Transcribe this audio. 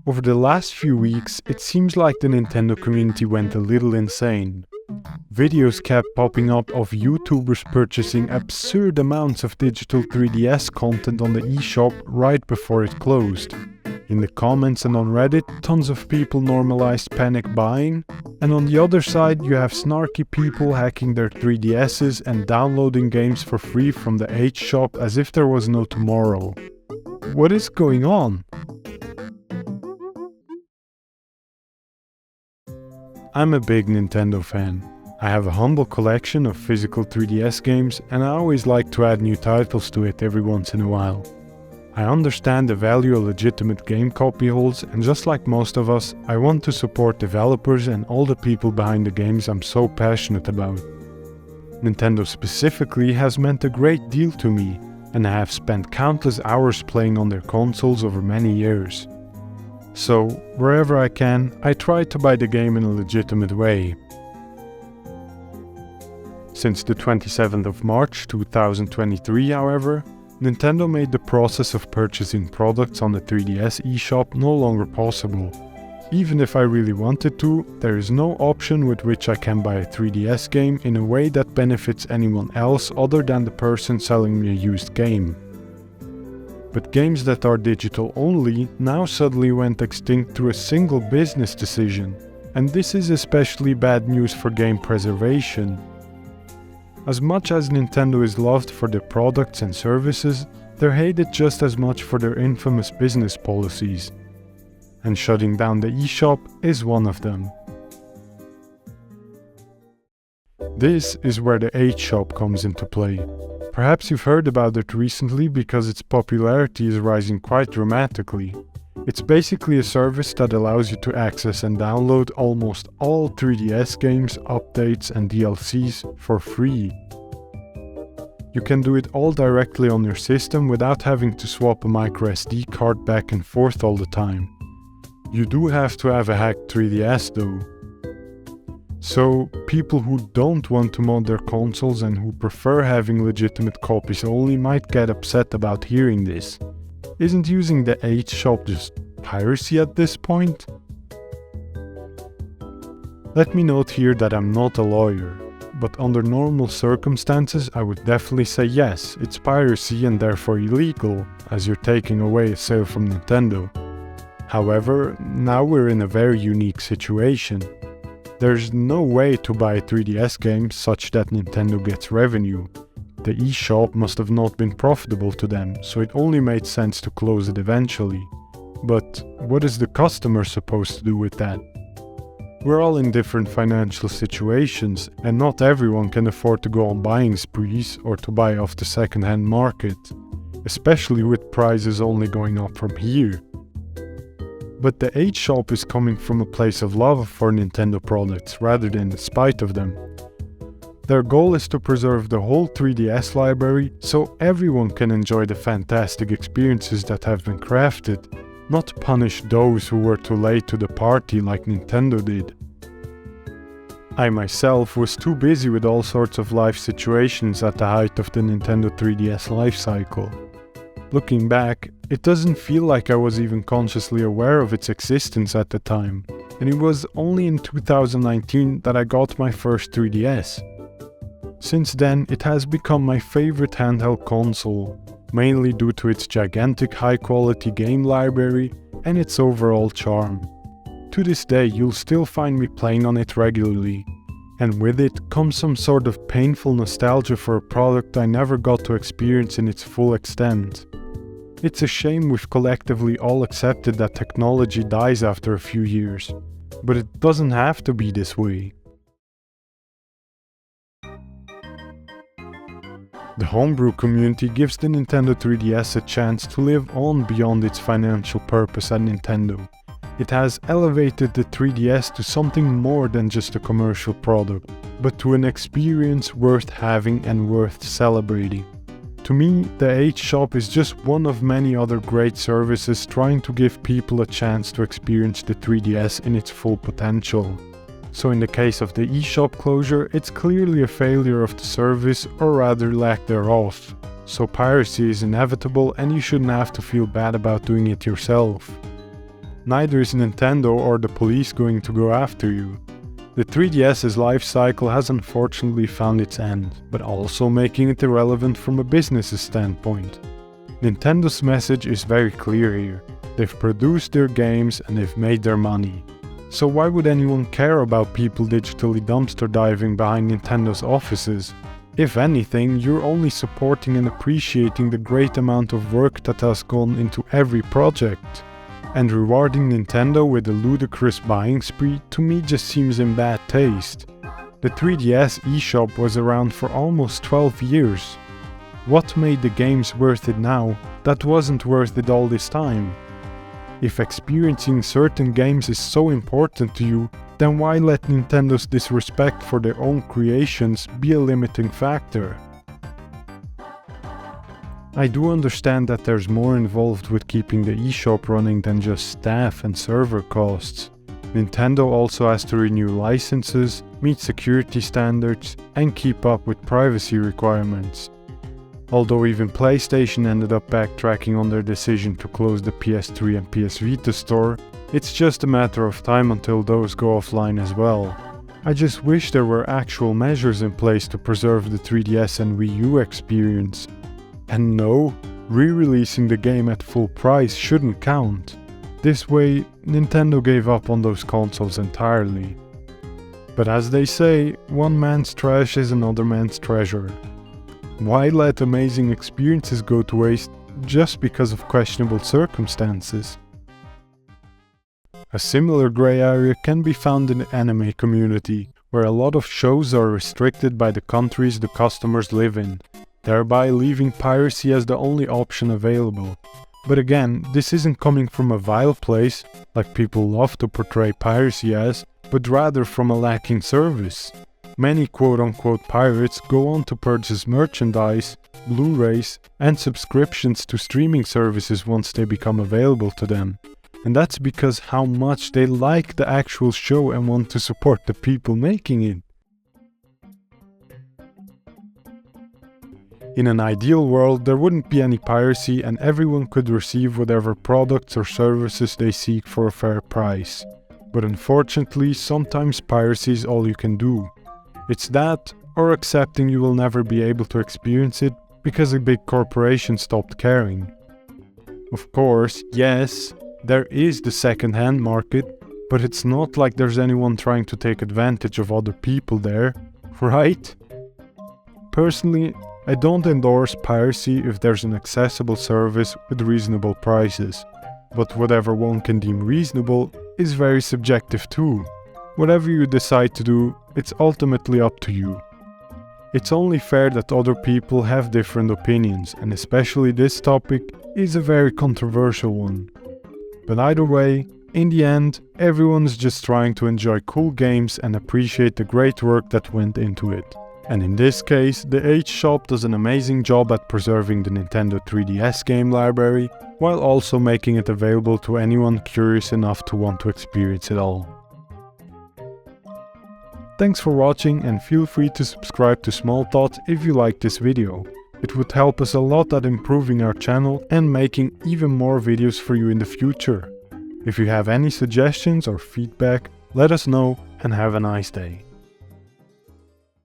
Over the last few weeks, it seems like the Nintendo community went a little insane. Videos kept popping up of YouTubers purchasing absurd amounts of digital 3DS content on the eShop right before it closed. In the comments and on Reddit, tons of people normalized panic buying, and on the other side you have snarky people hacking their 3DSs and downloading games for free from the hShop as if there was no tomorrow. What is going on? I'm a big Nintendo fan. I have a humble collection of physical 3DS games and I always like to add new titles to it every once in a while. I understand the value a legitimate game copy holds, and just like most of us, I want to support developers and all the people behind the games I'm so passionate about. Nintendo specifically has meant a great deal to me, and I have spent countless hours playing on their consoles over many years. So, wherever I can, I try to buy the game in a legitimate way. Since the 27th of March 2023, however, Nintendo made the process of purchasing products on the 3DS eShop no longer possible. Even if I really wanted to, there is no option with which I can buy a 3DS game in a way that benefits anyone else other than the person selling me a used game. But games that are digital only now suddenly went extinct through a single business decision, and this is especially bad news for game preservation. As much as Nintendo is loved for their products and services, they're hated just as much for their infamous business policies. And shutting down the eShop is one of them. This is where the hShop comes into play. Perhaps you've heard about it recently because its popularity is rising quite dramatically. It's basically a service that allows you to access and download almost all 3DS games, updates and DLCs for free. You can do it all directly on your system without having to swap a microSD card back and forth all the time. You do have to have a hacked 3DS though. So, people who don't want to mod their consoles and who prefer having legitimate copies only might get upset about hearing this. Isn't using the hShop just piracy at this point? Let me note here that I'm not a lawyer, but under normal circumstances I would definitely say yes, it's piracy and therefore illegal, as you're taking away a sale from Nintendo. However, now we're in a very unique situation. There's no way to buy a 3DS game such that Nintendo gets revenue. The eShop must have not been profitable to them, so it only made sense to close it eventually. But what is the customer supposed to do with that? We're all in different financial situations, and not everyone can afford to go on buying sprees or to buy off the second-hand market, especially with prices only going up from here. But the hShop is coming from a place of love for Nintendo products rather than the spite of them. Their goal is to preserve the whole 3DS library so everyone can enjoy the fantastic experiences that have been crafted, not punish those who were too late to the party like Nintendo did. I myself was too busy with all sorts of life situations at the height of the Nintendo 3DS life cycle. Looking back, it doesn't feel like I was even consciously aware of its existence at the time, and it was only in 2019 that I got my first 3DS. Since then, it has become my favorite handheld console, mainly due to its gigantic high-quality game library and its overall charm. To this day, you'll still find me playing on it regularly, and with it comes some sort of painful nostalgia for a product I never got to experience in its full extent. It's a shame we've collectively all accepted that technology dies after a few years, but it doesn't have to be this way. The homebrew community gives the Nintendo 3DS a chance to live on beyond its financial purpose at Nintendo. It has elevated the 3DS to something more than just a commercial product, but to an experience worth having and worth celebrating. To me, the hShop is just one of many other great services trying to give people a chance to experience the 3DS in its full potential. So in the case of the eShop closure, it's clearly a failure of the service, or rather lack thereof. So piracy is inevitable and you shouldn't have to feel bad about doing it yourself. neither is Nintendo or the police going to go after you. The 3DS's life cycle has unfortunately found its end, but also making it irrelevant from a business standpoint. Nintendo's message is very clear here. They've produced their games and they've made their money. So why would anyone care about people digitally dumpster diving behind Nintendo's offices? If anything, you're only supporting and appreciating the great amount of work that has gone into every project. And rewarding Nintendo with a ludicrous buying spree to me just seems in bad taste. The 3DS eShop was around for almost 12 years. What made the games worth it now that wasn't worth it all this time? If experiencing certain games is so important to you, then why let Nintendo's disrespect for their own creations be a limiting factor? I do understand that there's more involved with keeping the eShop running than just staff and server costs. Nintendo also has to renew licenses, meet security standards, and keep up with privacy requirements. Although even PlayStation ended up backtracking on their decision to close the PS3 and PS Vita store, it's just a matter of time until those go offline as well. I just wish there were actual measures in place to preserve the 3DS and Wii U experience. And no, re-releasing the game at full price shouldn't count. This way, Nintendo gave up on those consoles entirely. But as they say, one man's trash is another man's treasure. Why let amazing experiences go to waste just because of questionable circumstances? A similar grey area can be found in the anime community, where a lot of shows are restricted by the countries the customers live in, thereby leaving piracy as the only option available. But again, this isn't coming from a vile place, like people love to portray piracy as, but rather from a lacking service. Many quote-unquote pirates go on to purchase merchandise, Blu-rays, and subscriptions to streaming services once they become available to them. And that's because how much they like the actual show and want to support the people making it. In an ideal world, there wouldn't be any piracy and everyone could receive whatever products or services they seek for a fair price. But unfortunately, sometimes piracy is all you can do. It's that, or accepting you will never be able to experience it because a big corporation stopped caring. Of course, yes, there is the second-hand market, but it's not like there's anyone trying to take advantage of other people there, right? Personally, I don't endorse piracy if there's an accessible service with reasonable prices, but whatever one can deem reasonable is very subjective too. Whatever you decide to do, it's ultimately up to you. It's only fair that other people have different opinions, and especially this topic is a very controversial one. But either way, in the end, everyone's just trying to enjoy cool games and appreciate the great work that went into it. And in this case, the hShop does an amazing job at preserving the Nintendo 3DS game library, while also making it available to anyone curious enough to want to experience it all. Thanks for watching and feel free to subscribe to Small Thoughts if you liked this video. It would help us a lot at improving our channel and making even more videos for you in the future. If you have any suggestions or feedback, let us know and have a nice day.